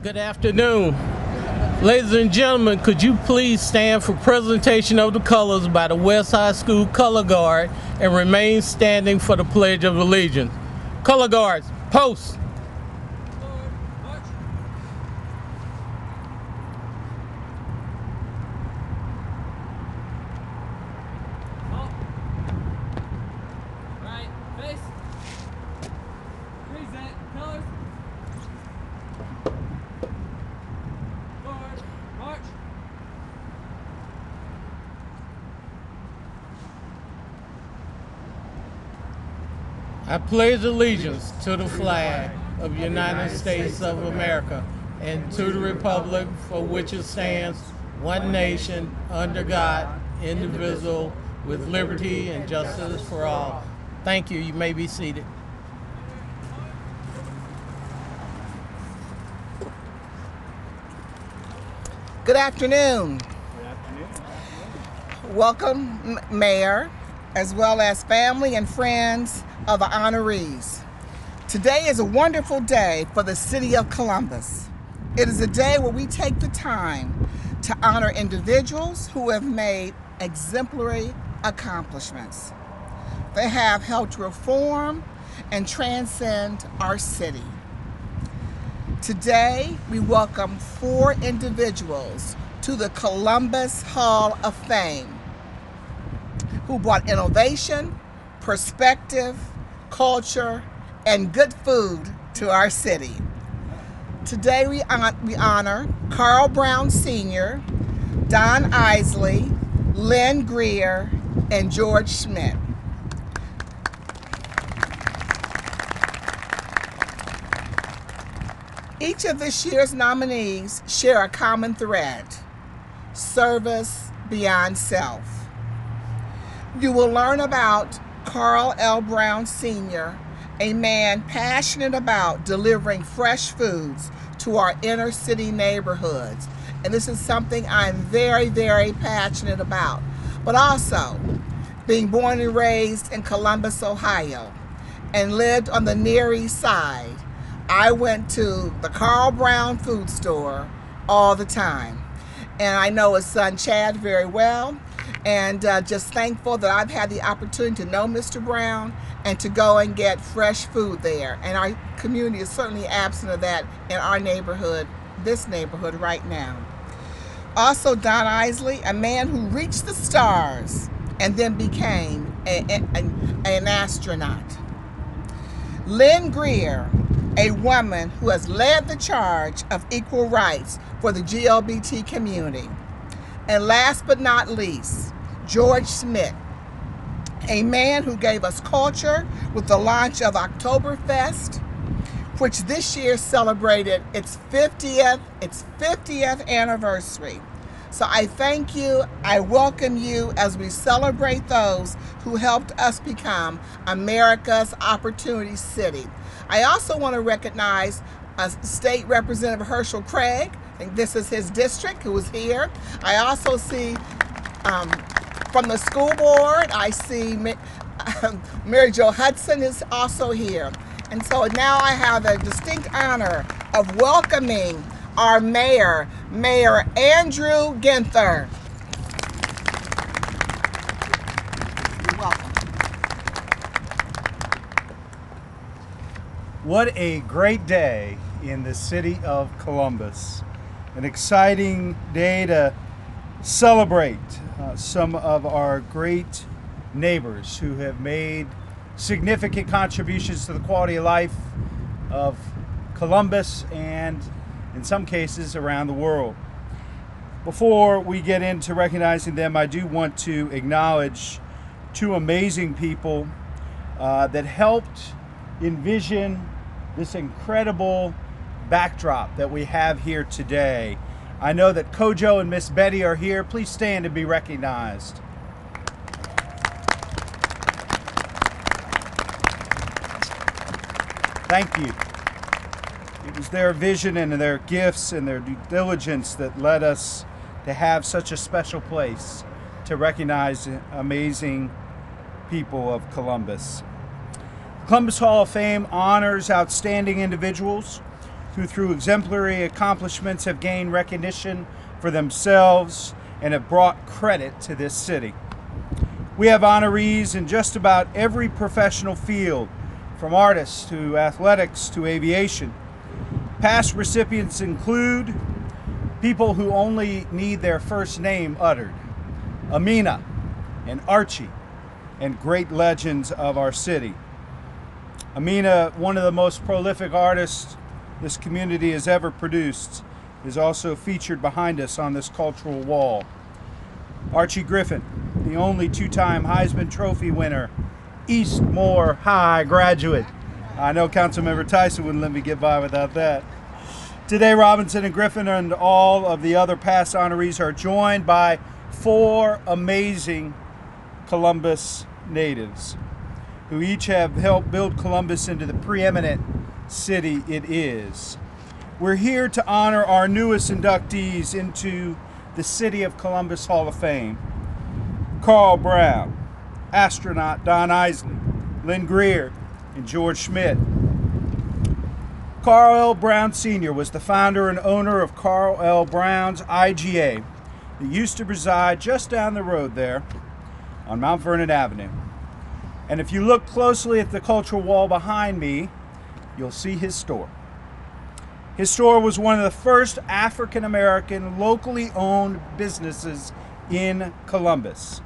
Good afternoon. Ladies and gentlemen, could you please stand for presentation of the colors by the West High School Color Guard and remain standing for the Pledge of Allegiance. Color Guards, post. I pledge allegiance to the flag of the United States of America and to the republic for which it stands, one nation, under God, indivisible, with liberty and justice for all. Thank you. You may be seated. Good afternoon. Good afternoon. Welcome, Mayor, as well as family and friends of the honorees. Today is a wonderful day for the city of Columbus. It is a day where we take the time to honor individuals who have made exemplary accomplishments. They have helped reform and transcend our city. Today, we welcome 4 individuals to the Columbus Hall of Fame who brought innovation, perspective, culture, and good food to our city. Today we honor Carl Brown Sr., Don Isley, Lynn Greer, and George Schmidt. Each of this year's nominees share a common thread: service beyond self. You will learn about Carl L. Brown Sr., a man passionate about delivering fresh foods to our inner city neighborhoods. And this is something I'm very, very passionate about. But also, being born and raised in Columbus, Ohio, and lived on the Near East Side, I went to the Carl Brown food store all the time. And I know his son Chad very well. And just thankful that I've had the opportunity to know Mr. Brown and to go and get fresh food there. And our community is certainly absent of that in our neighborhood, this neighborhood right now. Also, Don Isley, a man who reached the stars and then became an astronaut. Lynn Greer, a woman who has led the charge of equal rights for the LGBT community. And last but not least, George Schmidt, a man who gave us culture with the launch of Oktoberfest, which this year celebrated its 50th anniversary. So I thank you, I welcome you as we celebrate those who helped us become America's Opportunity City. I also want to recognize State Representative Herschel Craig. I think this is his district, who is here. I also see from the school board, I see Mary Jo Hudson is also here. And so now I have the distinct honor of welcoming our mayor, Mayor Andrew Ginther. You're welcome. What a great day in the city of Columbus. An exciting day to celebrate some of our great neighbors who have made significant contributions to the quality of life of Columbus and in some cases around the world. Before we get into recognizing them, I do want to acknowledge 2 amazing people that helped envision this incredible backdrop that we have here today. I know that Kojo and Miss Betty are here. Please stand and be recognized. Thank you. It was their vision and their gifts and their due diligence that led us to have such a special place to recognize amazing people of Columbus. Columbus Hall of Fame honors outstanding individuals who through exemplary accomplishments have gained recognition for themselves and have brought credit to this city. We have honorees in just about every professional field, from artists to athletics to aviation. Past recipients include people who only need their first name uttered: Amina and Archie, and great legends of our city. Amina, one of the most prolific artists this community has ever produced, is also featured behind us on this cultural wall. Archie Griffin, the only two-time Heisman Trophy winner, Eastmore High graduate. I know Councilmember Tyson wouldn't let me get by without that. Today, Robinson and Griffin and all of the other past honorees are joined by 4 amazing Columbus natives who each have helped build Columbus into the preeminent city it is. We're here to honor our newest inductees into the City of Columbus Hall of Fame: Carl Brown, astronaut Don Isley, Lynn Greer, and George Schmidt. Carl L. Brown Sr. was the founder and owner of Carl L. Brown's IGA that used to reside just down the road there on Mount Vernon Avenue. And if you look closely at the cultural wall behind me, you'll see his store. His store was one of the first African-American locally owned businesses in Columbus.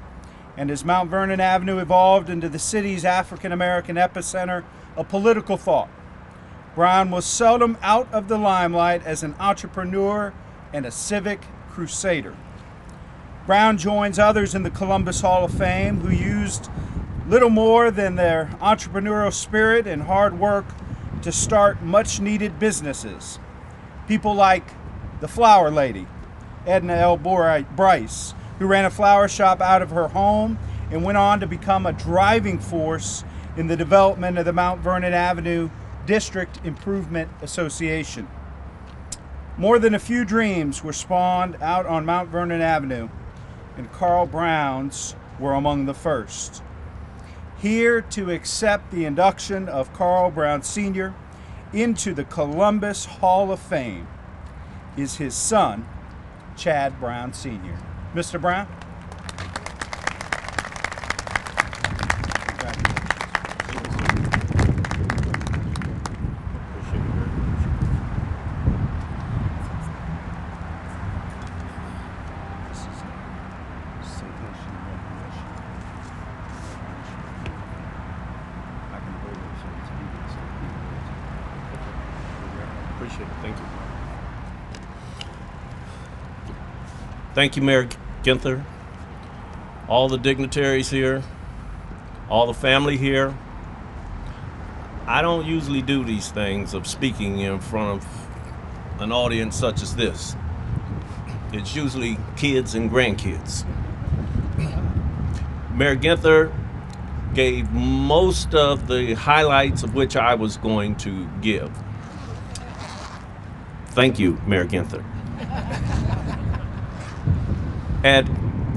And as Mount Vernon Avenue evolved into the city's African-American epicenter of political thought, Brown was seldom out of the limelight as an entrepreneur and a civic crusader. Brown joins others in the Columbus Hall of Fame who used little more than their entrepreneurial spirit and hard work to start much-needed businesses. People like the Flower Lady, Edna L. Bryce, who ran a flower shop out of her home and went on to become a driving force in the development of the Mount Vernon Avenue District Improvement Association. More than a few dreams were spawned out on Mount Vernon Avenue, and Carl Brown's were among the first. Here to accept the induction of Carl Brown Sr. into the Columbus Hall of Fame is his son, Chad Brown Sr. Mr. Brown. Appreciate it. Thank you. Thank you, Mayor Ginther, all the dignitaries here, all the family here. I don't usually do these things of speaking in front of an audience such as this. It's usually kids and grandkids. Mayor Ginther gave most of the highlights of which I was going to give. Thank you, Mayor Ginther. At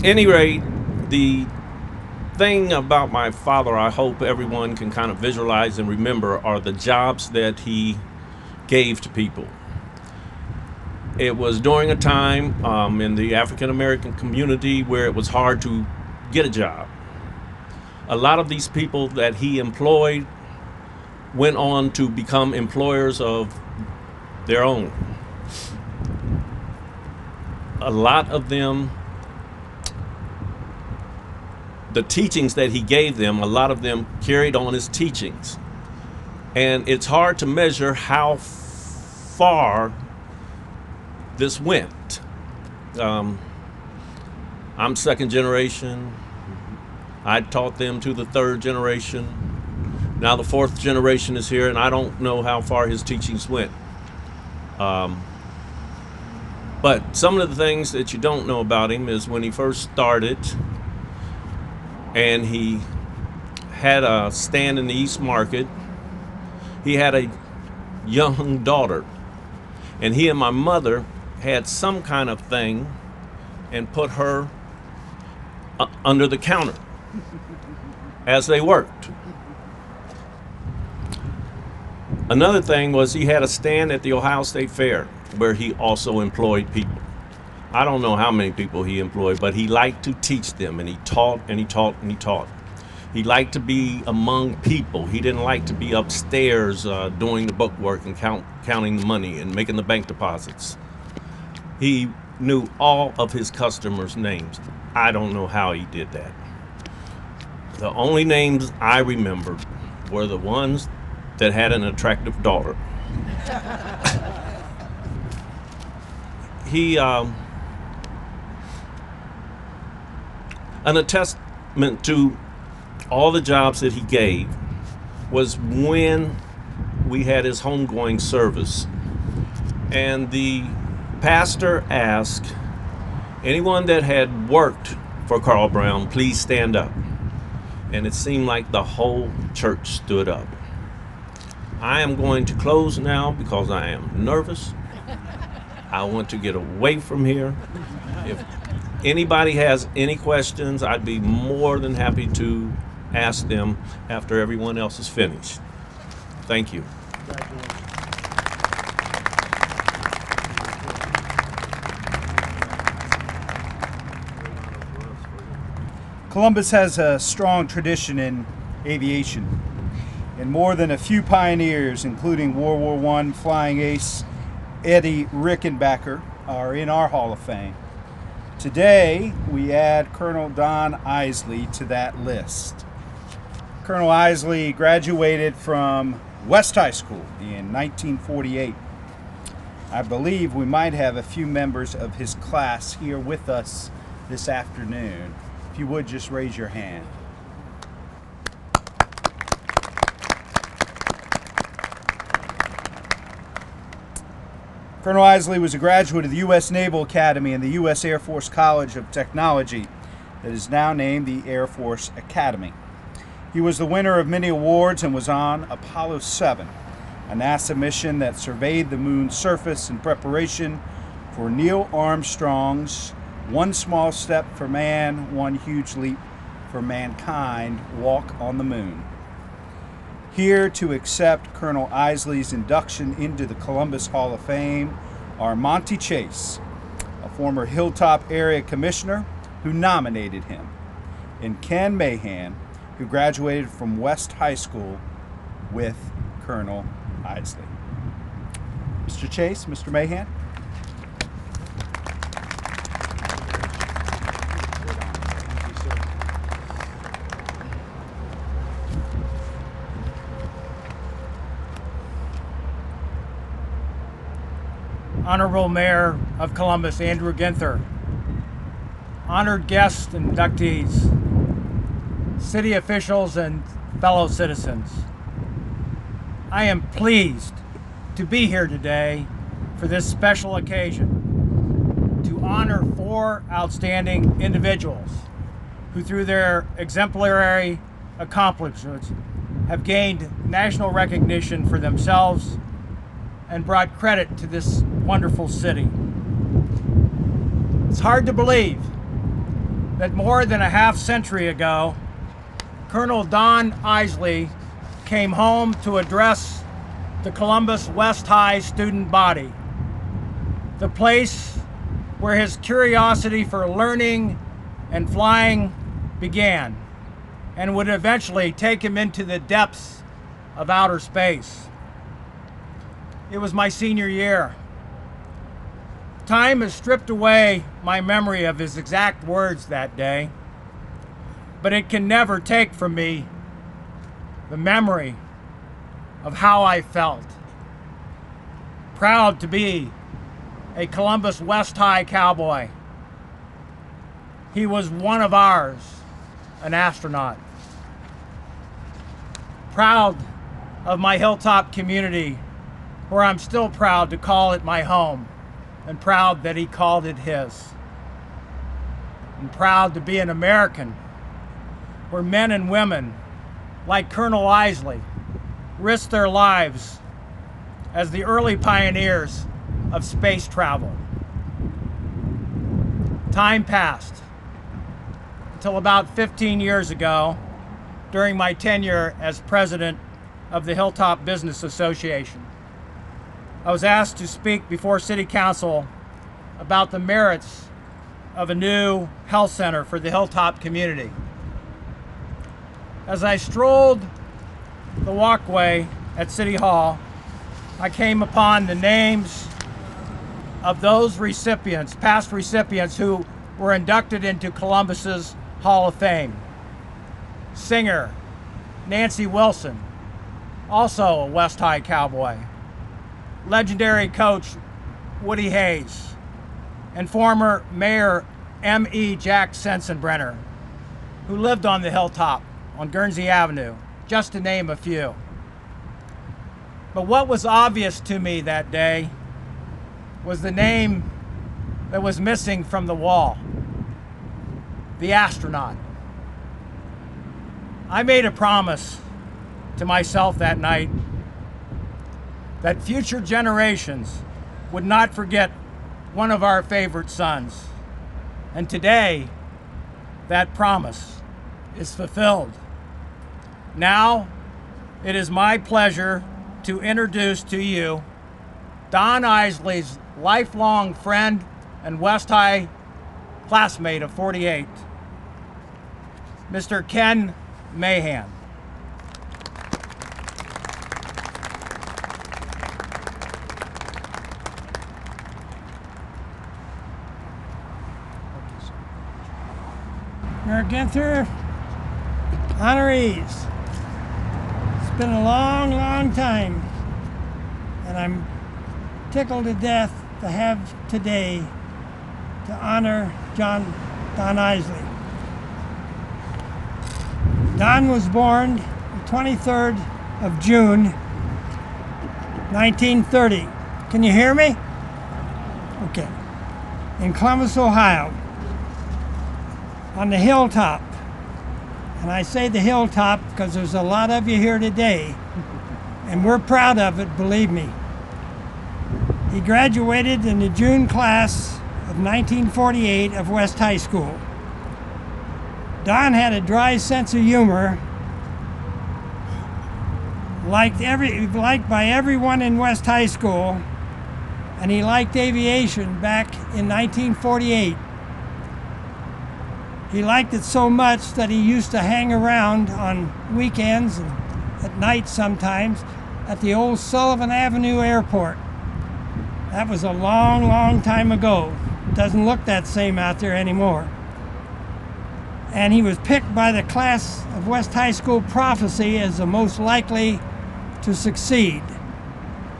any rate, the thing about my father I hope everyone can kind of visualize and remember are the jobs that he gave to people. It was during a time in the African American community where it was hard to get a job. A lot of these people that he employed went on to become employers of their own. A lot of them, the teachings that he gave them, a lot of them carried on his teachings. And it's hard to measure how far this went. I'm second generation. I taught them to the third generation. Now the fourth generation is here, and I don't know how far his teachings went. But some of the things that you don't know about him is when he first started and he had a stand in the East Market, he had a young daughter, and he and my mother had some kind of thing and put her under the counter as they worked. Another thing was he had a stand at the Ohio State Fair where he also employed people. I don't know how many people he employed, but he liked to teach them, and he taught and he taught and he taught. He liked to be among people. He didn't like to be upstairs doing the bookwork and counting the money and making the bank deposits. He knew all of his customers' names. I don't know how he did that. The only names I remembered were the ones that had an attractive daughter. He, an attestment to all the jobs that he gave was when we had his homegoing service, and the pastor asked anyone that had worked for Carl Brown, please stand up. And it seemed like the whole church stood up. I am going to close now because I am nervous. I want to get away from here. If anybody has any questions, I'd be more than happy to ask them after everyone else is finished. Thank you. Columbus has a strong tradition in aviation, and more than a few pioneers, including World War I flying ace Eddie Rickenbacker, are in our Hall of Fame. Today, we add Colonel Don Isley to that list. Colonel Isley graduated from West High School in 1948. I believe we might have a few members of his class here with us this afternoon. If you would, just raise your hand. Colonel Isley was a graduate of the U.S. Naval Academy and the U.S. Air Force College of Technology that is now named the Air Force Academy. He was the winner of many awards and was on Apollo 7, a NASA mission that surveyed the moon's surface in preparation for Neil Armstrong's "One Small Step for Man, One Huge Leap for Mankind" walk on the moon. Here to accept Colonel Isley's induction into the Columbus Hall of Fame are Monty Chase, a former Hilltop area commissioner who nominated him, and Ken Mahan, who graduated from West High School with Colonel Isley. Mr. Chase, Mr. Mahan. Honorable Mayor of Columbus, Andrew Ginther, honored guests and inductees, city officials and fellow citizens. I am pleased to be here today for this special occasion to honor 4 outstanding individuals who, through their exemplary accomplishments, have gained national recognition for themselves and brought credit to this wonderful city. It's hard to believe that more than a half century ago, Colonel Don Isley came home to address the Columbus West High student body, the place where his curiosity for learning and flying began and would eventually take him into the depths of outer space. It was my senior year. Time has stripped away my memory of his exact words that day, but it can never take from me the memory of how I felt. Proud to be a Columbus West High cowboy. He was one of ours, an astronaut. Proud of my Hilltop community, where I'm still proud to call it my home, and proud that he called it his. And proud to be an American, where men and women like Colonel Isley risked their lives as the early pioneers of space travel. Time passed until about 15 years ago, during my tenure as president of the Hilltop Business Association. I was asked to speak before City Council about the merits of a new health center for the Hilltop community. As I strolled the walkway at City Hall, I came upon the names of those recipients, past recipients who were inducted into Columbus's Hall of Fame. Singer Nancy Wilson, also a West High Cowboy. Legendary coach Woody Hayes, and former Mayor M.E. Jack Sensenbrenner, who lived on the hilltop on Guernsey Avenue, just to name a few. But what was obvious to me that day was the name that was missing from the wall: the astronaut. I made a promise to myself that night that future generations would not forget one of our favorite sons. And today, that promise is fulfilled. Now, it is my pleasure to introduce to you Don Isley's lifelong friend and West High classmate of 48, Mr. Ken Mahan. Mayor Ginther, honorees, it's been a long, long time, and I'm tickled to death to have today to honor Don Isley. Don was born the 23rd of June, 1930. Can you hear me? Okay. In Columbus, Ohio, on the hilltop. And I say the hilltop because there's a lot of you here today, and we're proud of it, believe me. He graduated in the June class of 1948 of West High School. Don had a dry sense of humor, liked by everyone in West High School, and he liked aviation back in 1948. He liked it so much that he used to hang around on weekends and at night sometimes at the old Sullivan Avenue Airport. That was a long, long time ago. It doesn't look that same out there anymore. And he was picked by the class of West High School prophecy as the most likely to succeed.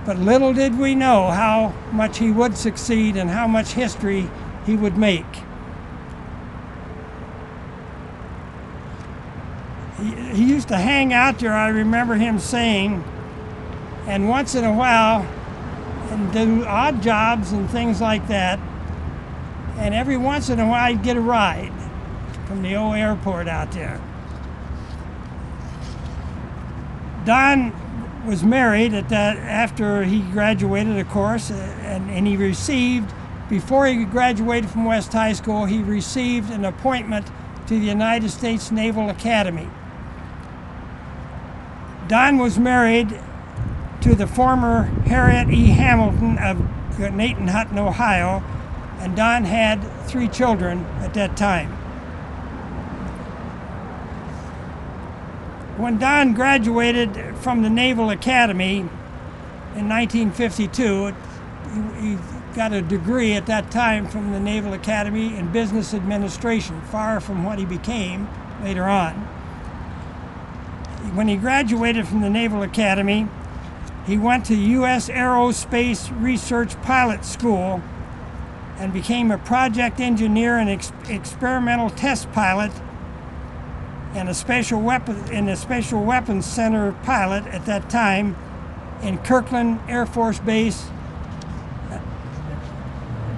But little did we know how much he would succeed and how much history he would make. He used to hang out there, I remember him saying, and once in a while, and do odd jobs and things like that, and every once in a while I'd get a ride from the old airport out there. Don was married after he graduated, of course, and he received, before he graduated from West High School, he received an appointment to the United States Naval Academy. Don was married to the former Harriet E. Hamilton of Nathan Hutton, Ohio, and Don had 3 children at that time. When Don graduated from the Naval Academy in 1952, he got a degree at that time from the Naval Academy in business administration, far from what he became later on. When he graduated from the Naval Academy, he went to U.S. Aerospace Research Pilot School and became a project engineer and experimental test pilot and a special weapons center pilot at that time in Kirkland Air Force Base.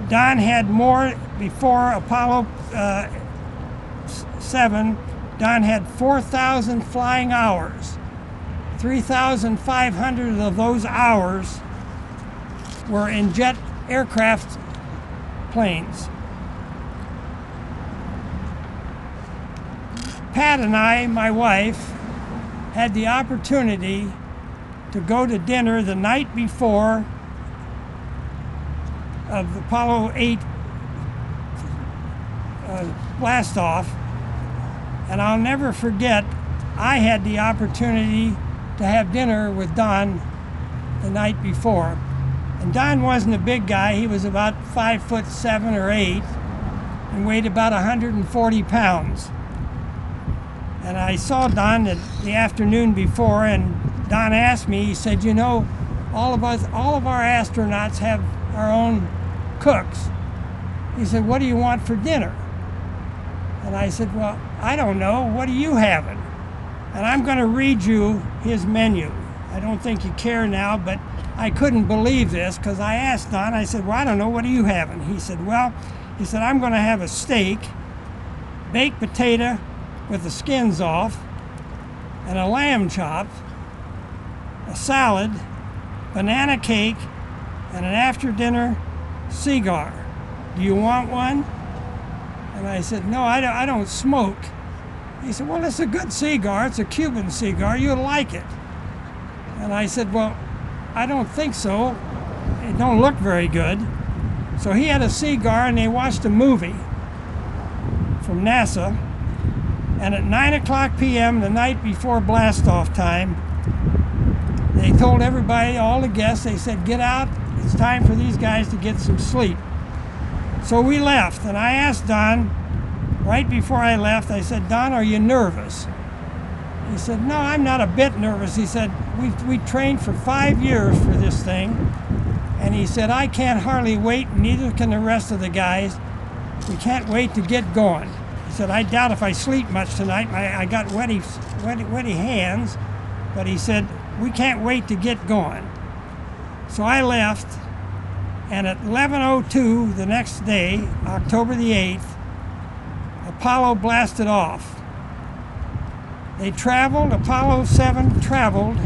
Don had more before Apollo 7. Don had 4,000 flying hours. 3,500 of those hours were in jet aircraft planes. Pat and I, my wife, had the opportunity to go to dinner the night before of the Apollo 8 blast off. And I'll never forget, I had the opportunity to have dinner with Don the night before. And Don wasn't a big guy. He was about 5'7" or 8" and weighed about 140 pounds. And I saw Don the afternoon before, and Don asked me, he said, you know, all of our astronauts have our own cooks. He said, what do you want for dinner? And I said, well, I don't know. What are you having? And I'm going to read you his menu. I don't think you care now, but I couldn't believe this because I asked Don, I said, well, I don't know, what are you having? He said, I'm going to have a steak, baked potato with the skins off, and a lamb chop, a salad, banana cake, and an after-dinner cigar. Do you want one? And I said, no, I don't smoke. He said, well, it's a good cigar. It's a Cuban cigar. You'll like it. And I said, well, I don't think so. It don't look very good. So he had a cigar, and they watched a movie from NASA. And at 9:00 p.m. the night before blast-off time, they told everybody, all the guests, they said, get out. It's time for these guys to get some sleep. So we left, and I asked Don, right before I left, I said, Don, are you nervous? He said, no, I'm not a bit nervous. He said, we trained for 5 years for this thing. And he said, I can't hardly wait, neither can the rest of the guys. We can't wait to get going. He said, I doubt if I sleep much tonight. I got wetty hands. But he said, we can't wait to get going. So I left. And at 11:02 the next day, October the 8th, Apollo blasted off. They traveled, Apollo 7 traveled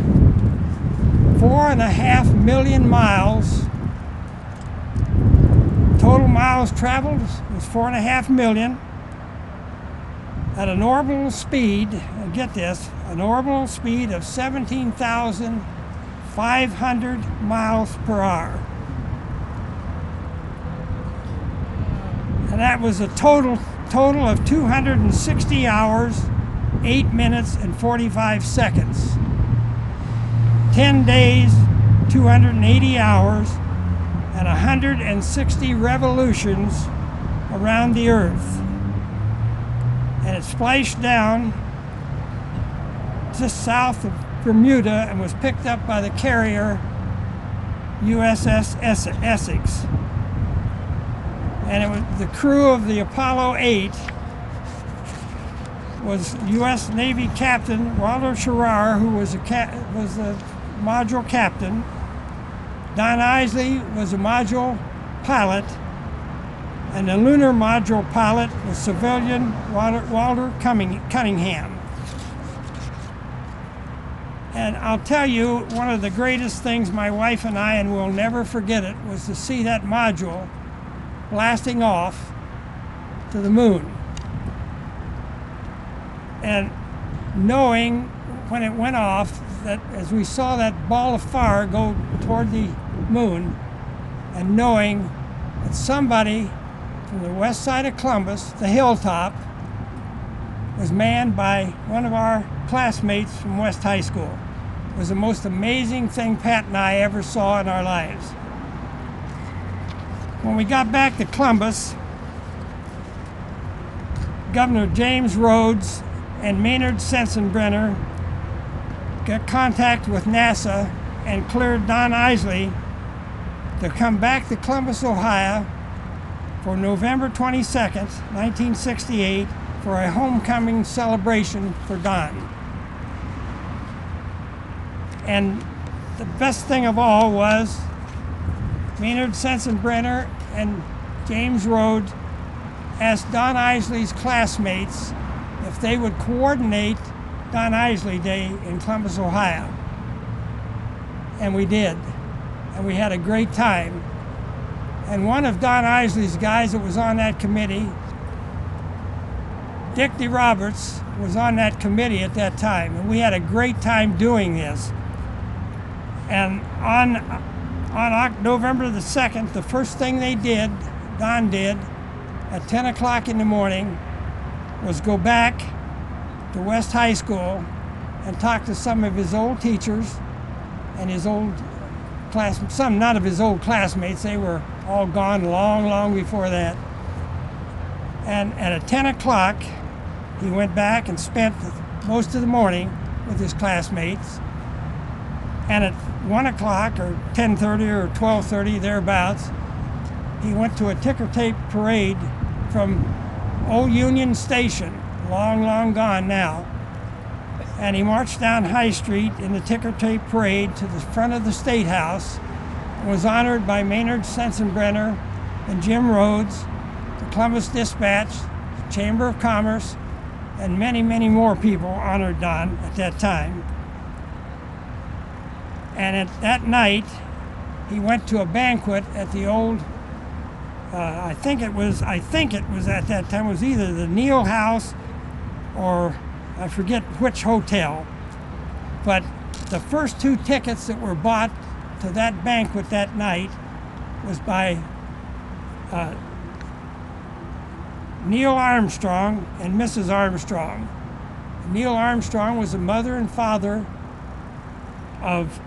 4.5 million miles. Total miles traveled was 4.5 million at an orbital speed, get this, an orbital speed of 17,500 miles per hour. And that was a total of 260 hours, 8 minutes, and 45 seconds. 10 days, 280 hours, and 160 revolutions around the Earth. And it splashed down just south of Bermuda and was picked up by the carrier USS Essex. And it was the crew of the Apollo 8 was U.S. Navy Captain Walter Schirra, who was the module captain. Don Isley was a module pilot, and the lunar module pilot was civilian Walter Cunningham. And I'll tell you, one of the greatest things my wife and I, and we'll never forget it, was to see that module blasting off to the moon. And knowing when it went off, that as we saw that ball of fire go toward the moon, and knowing that somebody from the west side of Columbus, the hilltop, was manned by one of our classmates from West High School. It was the most amazing thing Pat and I ever saw in our lives. When we got back to Columbus, Governor James Rhodes and Maynard Sensenbrenner got contact with NASA and cleared Don Isley to come back to Columbus, Ohio for November 22nd, 1968, for a homecoming celebration for Don. And the best thing of all was Maynard Sensenbrenner and James Rhodes asked Don Isley's classmates if they would coordinate Don Isley Day in Columbus, Ohio. And we did. And we had a great time. And one of Don Isley's guys that was on that committee, Dick DeRoberts, was on that committee at that time. And we had a great time doing this. And on November the 2nd, the first thing they did, Don did, at 10 o'clock in the morning, was go back to West High School and talk to some of his old teachers and his old some not of his old classmates. They were all gone long before that. And at 10 o'clock, he went back and spent most of the morning with his classmates. And at 1 o'clock or 10:30 or 12:30, thereabouts, he went to a ticker tape parade from Old Union Station, long gone now. And he marched down High Street in the ticker tape parade to the front of the State House and was honored by Maynard Sensenbrenner and Jim Rhodes, the Columbus Dispatch, the Chamber of Commerce, and many more people honored Don at that time. And at that night, he went to a banquet at the old, I think it was at that time, it was either the Neal House or I forget which hotel. But the first 2 tickets that were bought to that banquet that night was by Neil Armstrong and Mrs. Armstrong. Neil Armstrong was the mother and father of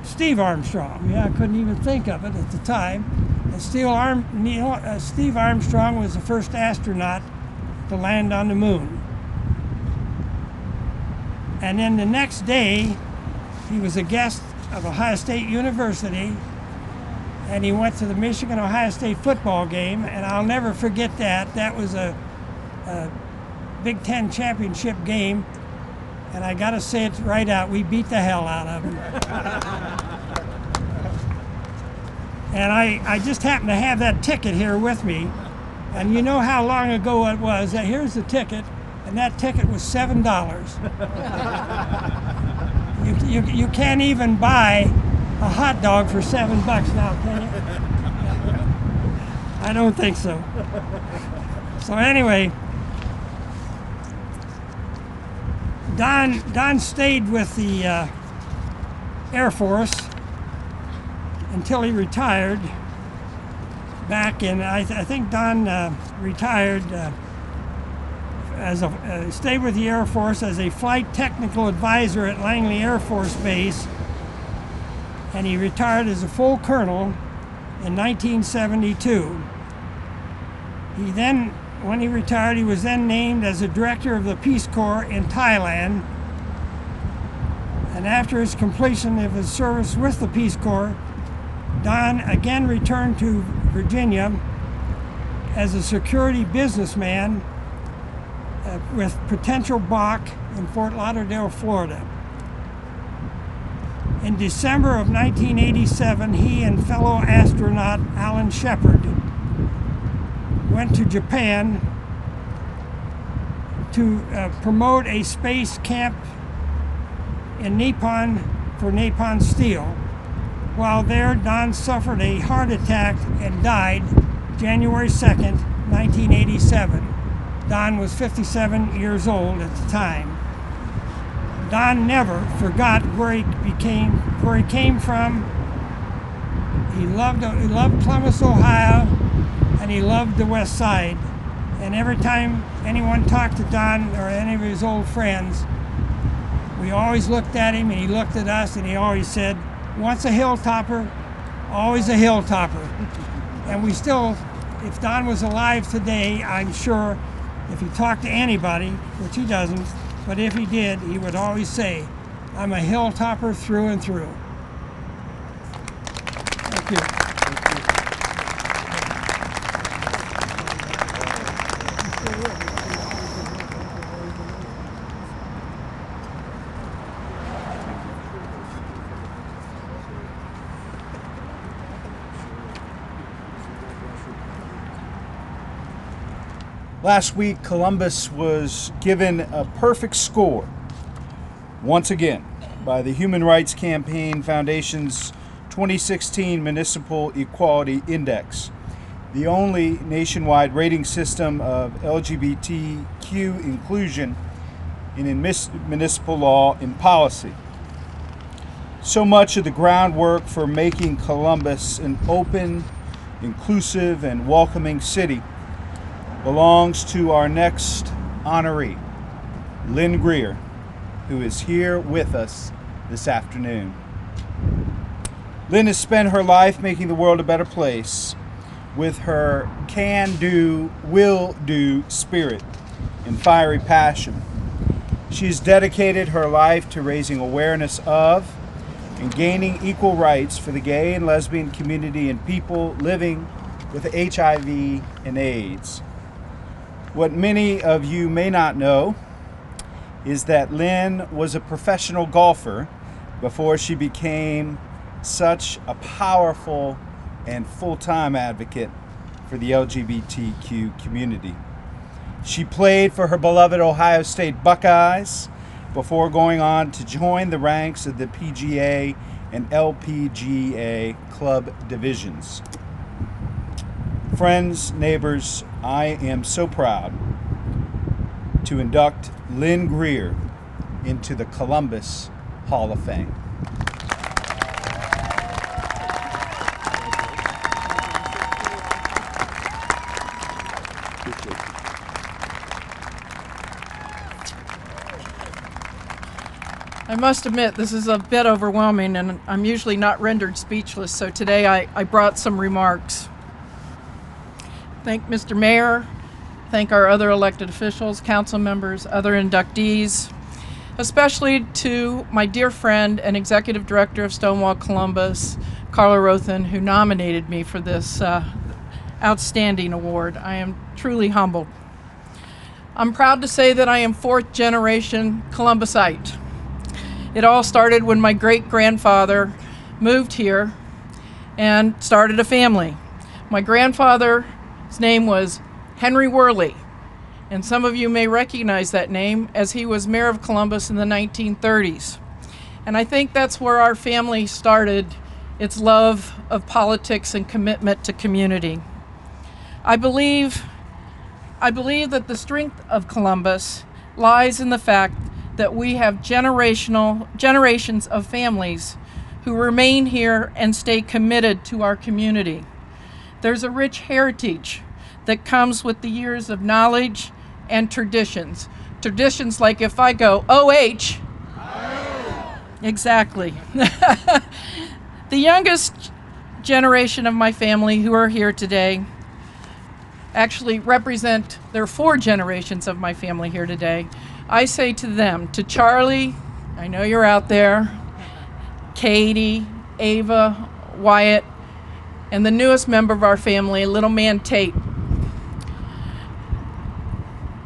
Steve Armstrong. Yeah, I couldn't even think of it at the time. And Steve Armstrong was the first astronaut to land on the moon. And then the next day, he was a guest of Ohio State University, and he went to the Michigan-Ohio State football game, and I'll never forget that. That was a Big Ten championship game, and I gotta say it right out, we beat the hell out of him. And I just happened to have that ticket here with me, and you know how long ago it was. Here's the ticket, and that ticket was $7. You can't even buy a hot dog for $7 now, can you? I don't think so. So anyway, Don stayed with the Air Force until he retired back in, I think Don retired stayed with the Air Force as a flight technical advisor at Langley Air Force Base, and he retired as a full colonel in 1972. When he retired, he was then named as a director of the Peace Corps in Thailand, and after his completion of his service with the Peace Corps, Don again returned to Virginia as a security businessman with Prudential Bach in Fort Lauderdale, Florida. In December of 1987, he and fellow astronaut Alan Shepard went to Japan to promote a space camp in Nippon for Nippon Steel. While there, Don suffered a heart attack and died January 2nd, 1987. Don was 57 years old at the time. Don never forgot where he came from. He loved Columbus, Ohio, and he loved the West Side. And every time anyone talked to Don or any of his old friends, we always looked at him and he looked at us and he always said, "Once a hilltopper, always a hilltopper." And we still, if Don was alive today, I'm sure if he talked to anybody, which he doesn't, but if he did, he would always say, "I'm a hilltopper through and through." Thank you. Last week, Columbus was given a perfect score, once again, by the Human Rights Campaign Foundation's 2016 Municipal Equality Index, the only nationwide rating system of LGBTQ inclusion in municipal law and policy. So much of the groundwork for making Columbus an open, inclusive, and welcoming city belongs to our next honoree, Lynn Greer, who is here with us this afternoon. Lynn has spent her life making the world a better place with her can-do, will-do spirit and fiery passion. She has dedicated her life to raising awareness of and gaining equal rights for the gay and lesbian community and people living with HIV and AIDS. What many of you may not know is that Lynn was a professional golfer before she became such a powerful and full-time advocate for the LGBTQ community. She played for her beloved Ohio State Buckeyes before going on to join the ranks of the PGA and LPGA club divisions. Friends, neighbors, I am so proud to induct Lynn Greer into the Columbus Hall of Fame. I must admit, this is a bit overwhelming, and I'm usually not rendered speechless, so today I brought some remarks. Thank Mr. Mayor, thank our other elected officials, council members, other inductees, especially to my dear friend and executive director of Stonewall Columbus, Carla Rothen, who nominated me for this outstanding award. I am truly humbled. I'm proud to say that I am fourth generation Columbusite. It all started when my great-grandfather moved here and started a family. My grandfather's name was Henry Worley, and some of you may recognize that name as he was mayor of Columbus in the 1930s. And I think that's where our family started its love of politics and commitment to community. I believe that the strength of Columbus lies in the fact that we have generations of families who remain here and stay committed to our community. There's a rich heritage that comes with the years of knowledge and traditions. Traditions like if I go, OH, exactly. The youngest generation of my family who are here today actually represent, there are 4 generations of my family here today. I say to them, to Charlie, I know you're out there, Katie, Ava, Wyatt, and the newest member of our family, little man Tate.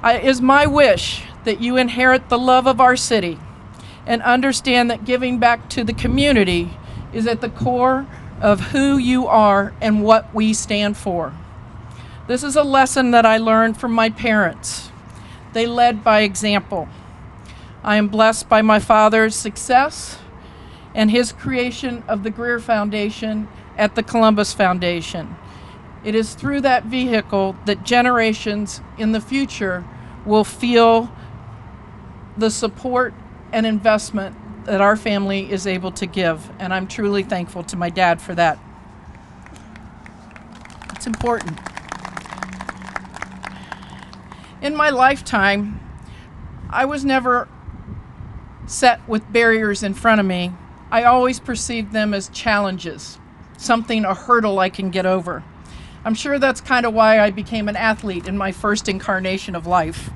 It is my wish that you inherit the love of our city and understand that giving back to the community is at the core of who you are and what we stand for. This is a lesson that I learned from my parents. They led by example. I am blessed by my father's success and his creation of the Greer Foundation at the Columbus Foundation. It is through that vehicle that generations in the future will feel the support and investment that our family is able to give, and I'm truly thankful to my dad for that. It's important. In my lifetime, I was never set with barriers in front of me. I always perceived them as challenges, a hurdle I can get over. I'm sure that's kind of why I became an athlete in my first incarnation of life.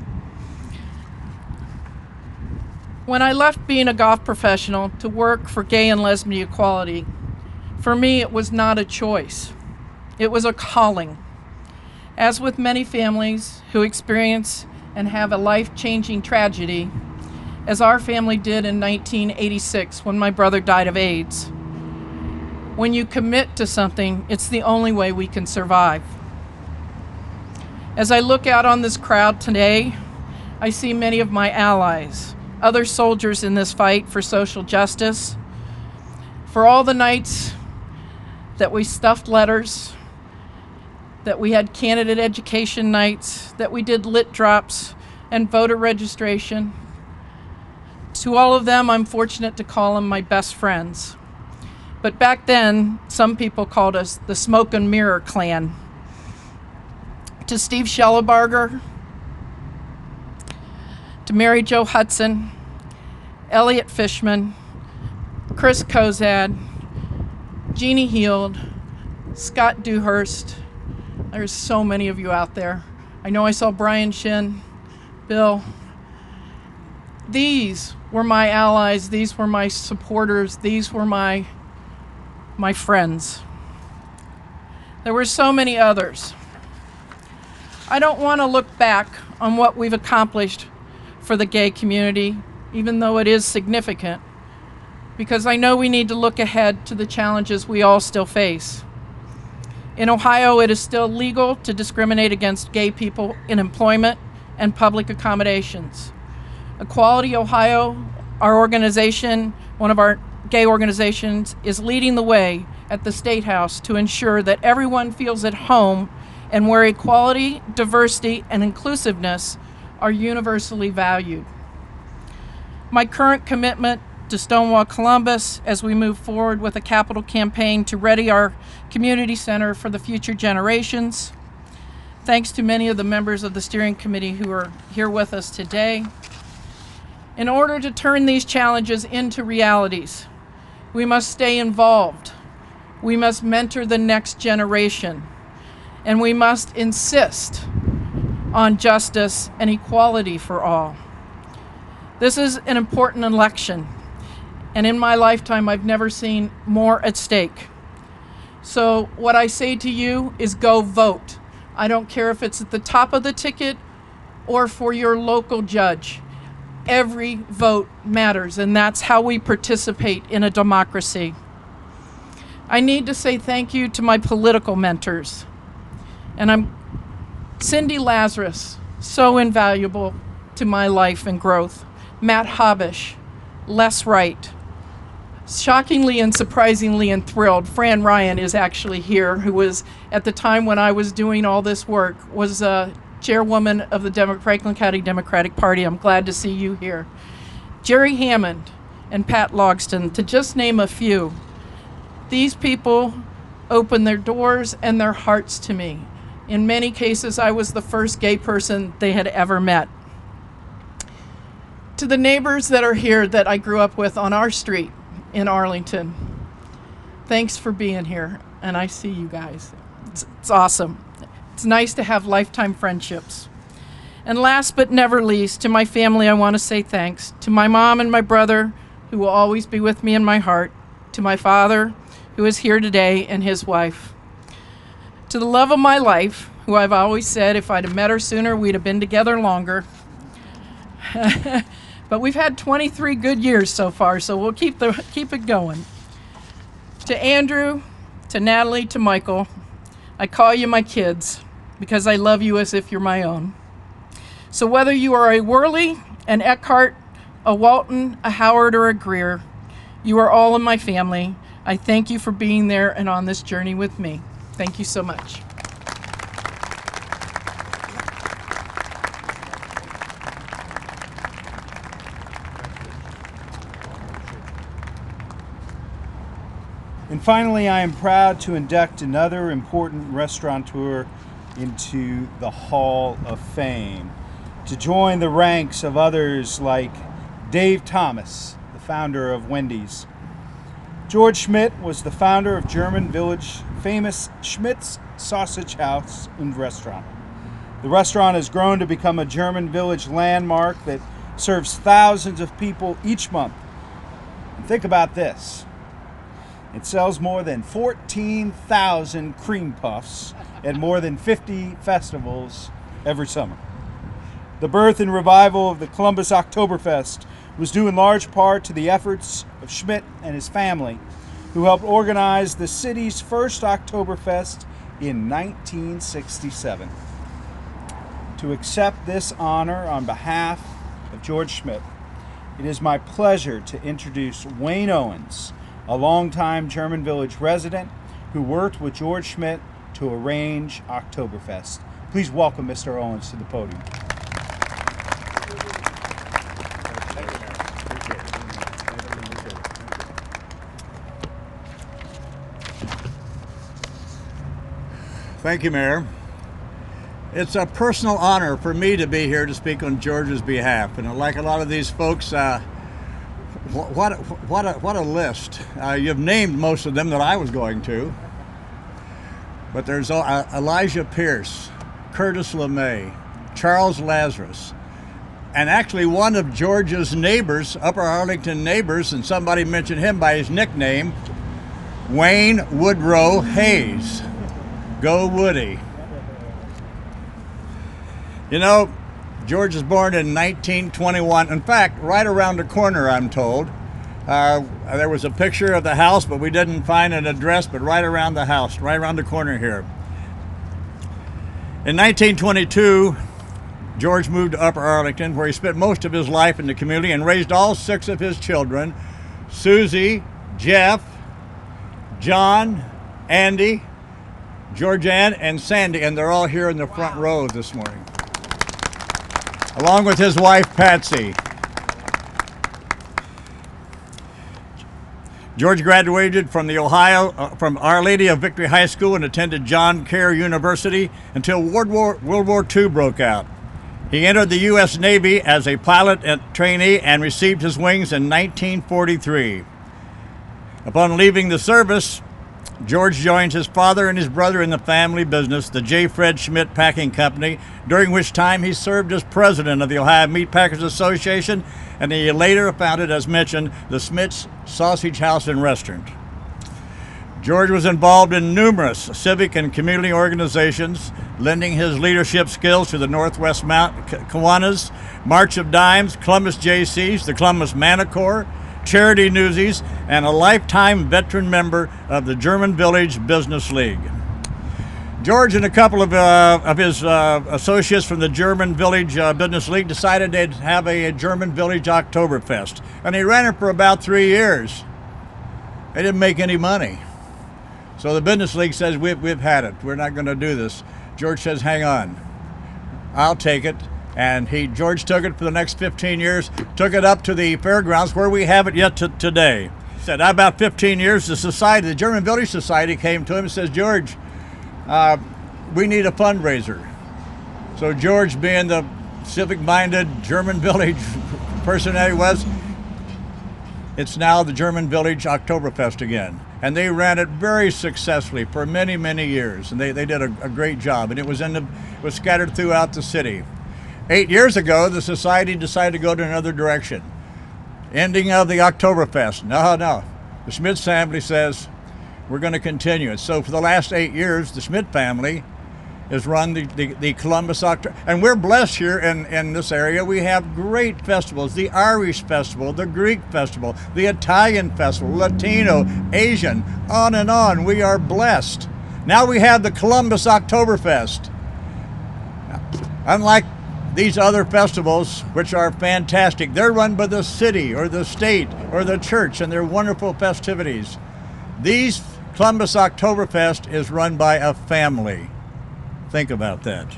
When I left being a golf professional to work for gay and lesbian equality, for me it was not a choice. It was a calling. As with many families who experience and have a life-changing tragedy, as our family did in 1986 when my brother died of AIDS, when you commit to something, it's the only way we can survive. As I look out on this crowd today, I see many of my allies, other soldiers in this fight for social justice, for all the nights that we stuffed letters, that we had candidate education nights, that we did lit drops and voter registration, To all of them, I'm fortunate to call them my best friends. But back then, some people called us the Smoke and Mirror Clan. To Steve Schellebarger, to Mary Jo Hudson, Elliot Fishman, Chris Kozad, Jeannie Heald, Scott Dewhurst. There's so many of you out there. I know I saw Brian Shin, Bill. These were my allies. These were my supporters. These were my friends. There were so many others. I don't want to look back on what we've accomplished for the gay community, even though it is significant, because I know we need to look ahead to the challenges we all still face. In Ohio, it is still legal to discriminate against gay people in employment and public accommodations. Equality Ohio, our organization, one of our gay organizations, is leading the way at the State House to ensure that everyone feels at home and where equality, diversity, and inclusiveness are universally valued. My current commitment to Stonewall Columbus as we move forward with a capital campaign to ready our community center for the future generations. Thanks to many of the members of the steering committee who are here with us today. In order to turn these challenges into realities, we must stay involved. We must mentor the next generation, and we must insist on justice and equality for all. This is an important election, and in my lifetime, I've never seen more at stake. So what I say to you is go vote. I don't care if it's at the top of the ticket or for your local judge. Every vote matters, and that's how we participate in a democracy. I need to say thank you to my political mentors. And Cindy Lazarus, so invaluable to my life and growth. Matt Habish, Les Wright. Shockingly and surprisingly and thrilled, Fran Ryan is actually here, who was, at the time when I was doing all this work, was chairwoman of the Franklin County Democratic Party. I'm glad to see you here. Jerry Hammond and Pat Logston, to just name a few. These people opened their doors and their hearts to me. In many cases, I was the first gay person they had ever met. To the neighbors that are here that I grew up with on our street in Arlington, thanks for being here, and I see you guys. It's awesome. It's nice to have lifetime friendships. And last but never least, to my family, I want to say thanks. To my mom and my brother, who will always be with me in my heart. To my father, who is here today, and his wife. To the love of my life, who I've always said if I'd have met her sooner, we'd have been together longer. But we've had 23 good years so far, so we'll keep it going. To Andrew, to Natalie, to Michael, I call you my kids because I love you as if you're my own. So whether you are a Worley, an Eckhart, a Walton, a Howard, or a Greer, you are all in my family. I thank you for being there and on this journey with me. Thank you so much. And finally, I am proud to induct another important restaurateur into the Hall of Fame, to join the ranks of others like Dave Thomas, the founder of Wendy's. George Schmidt was the founder of German Village famous Schmidt's Sausage House and Restaurant. The restaurant has grown to become a German Village landmark that serves thousands of people each month. And think about this. It sells more than 14,000 cream puffs at more than 50 festivals every summer. The birth and revival of the Columbus Oktoberfest was due in large part to the efforts of Schmidt and his family, who helped organize the city's first Oktoberfest in 1967. To accept this honor on behalf of George Schmidt, it is my pleasure to introduce Wayne Owens, a longtime German Village resident who worked with George Schmidt to arrange Oktoberfest. Please welcome Mr. Owens to the podium. Thank you, Mayor. It's a personal honor for me to be here to speak on George's behalf. And like a lot of these folks, what a list. You've named most of them that I was going to. But there's Elijah Pierce, Curtis LeMay, Charles Lazarus, and actually one of George's neighbors, Upper Arlington neighbors, and somebody mentioned him by his nickname, Wayne Woodrow Hayes. Go Woody. You know, George was born in 1921. In fact, right around the corner, I'm told. There was a picture of the house, but we didn't find an address, but right around the house, right around the corner here. In 1922, George moved to Upper Arlington, where he spent most of his life in the community and raised all 6 of his children, Susie, Jeff, John, Andy, Georgianne, and Sandy, and they're all here in the front row this morning, along with his wife, Patsy. George graduated from from Our Lady of Victory High School and attended John Kerr University until World War II broke out. He entered the U.S. Navy as a pilot and trainee and received his wings in 1943. Upon leaving the service, George joined his father and his brother in the family business, the J. Fred Schmidt Packing Company, during which time he served as president of the Ohio Meat Packers Association, and he later founded, as mentioned, the Schmidt's Sausage House and Restaurant. George was involved in numerous civic and community organizations, lending his leadership skills to the Northwest Mount Kiwanis, March of Dimes, Columbus JCs, the Columbus Manna Corps, Charity Newsies, and a lifetime veteran member of the German Village Business League. George and a couple of his associates from the German Village Business League decided they'd have a German Village Oktoberfest, and he ran it for about 3 years. They didn't make any money. So the Business League says, we've had it. We're not going to do this. George says, hang on. I'll take it. And George took it for the next 15 years, took it up to the fairgrounds where we have it yet today. He said, about 15 years, the German Village Society came to him and says, George, we need a fundraiser. So George, being the civic-minded German Village person that he was, it's now the German Village Oktoberfest again. And they ran it very successfully for many, many years. And they did a great job. And it was scattered throughout the city. 8 years ago, the society decided to go to another direction. Ending of the Oktoberfest. No. The Schmidt family says, we're going to continue it. So for the last 8 years, the Schmidt family has run the Columbus Oktober. And we're blessed here in this area. We have great festivals, the Irish Festival, the Greek Festival, the Italian Festival, Latino, Asian, on and on. We are blessed. Now we have the Columbus Oktoberfest. Unlike these other festivals, which are fantastic, they're run by the city or the state or the church, and they're wonderful festivities. These Columbus Oktoberfest is run by a family. Think about that.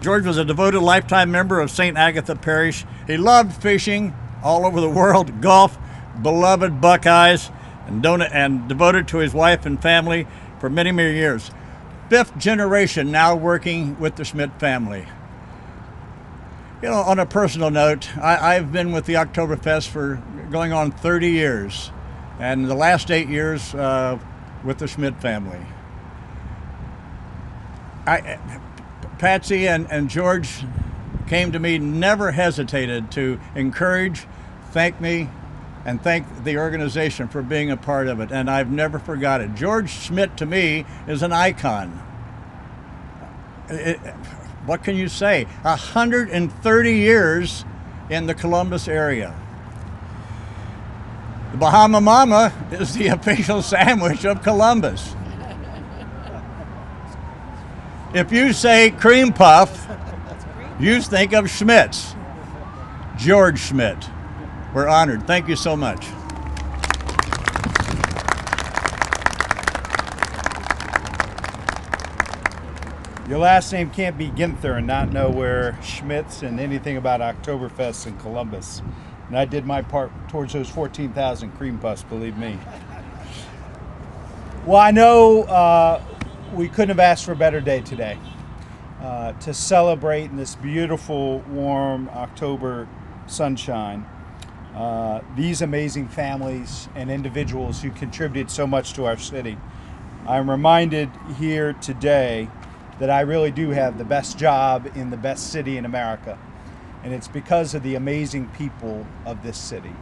George was a devoted lifetime member of St. Agatha Parish. He loved fishing all over the world, golf, beloved Buckeyes, and devoted to his wife and family for many, many years. 5th generation now working with the Schmidt family. You know, on a personal note, I've been with the Oktoberfest for going on 30 years, and the last 8 years with the Schmidt family. Patsy and George came to me, never hesitated to encourage, thank me, and thank the organization for being a part of it, and I've never forgot it. George Schmidt, to me, is an icon. What can you say? 130 years in the Columbus area. The Bahama Mama is the official sandwich of Columbus. If you say cream puff, you think of Schmidt's. George Schmidt. We're honored. Thank you so much. Your last name can't be Ginther and not know where Schmidt's and anything about Oktoberfest in Columbus. And I did my part towards those 14,000 cream puffs, believe me. Well, I know we couldn't have asked for a better day today to celebrate in this beautiful, warm October sunshine these amazing families and individuals who contributed so much to our city. I'm reminded here today that I really do have the best job in the best city in America. And it's because of the amazing people of this city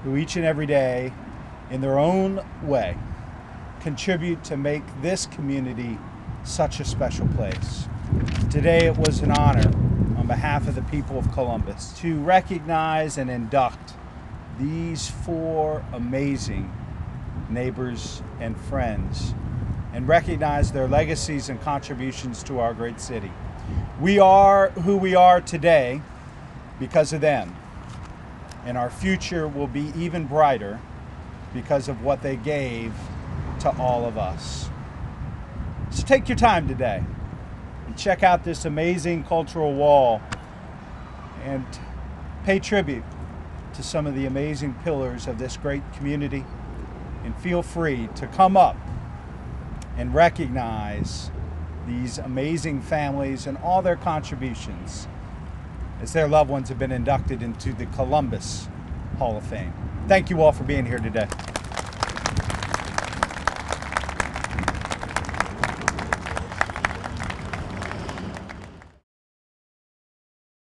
who each and every day, in their own way, contribute to make this community such a special place. Today it was an honor on behalf of the people of Columbus to recognize and induct these 4 amazing neighbors and friends and recognize their legacies and contributions to our great city. We are who we are today because of them, and our future will be even brighter because of what they gave to all of us. So take your time today and check out this amazing cultural wall and pay tribute to some of the amazing pillars of this great community, and feel free to come up and recognize these amazing families and all their contributions as their loved ones have been inducted into the Columbus Hall of Fame. Thank you all for being here today.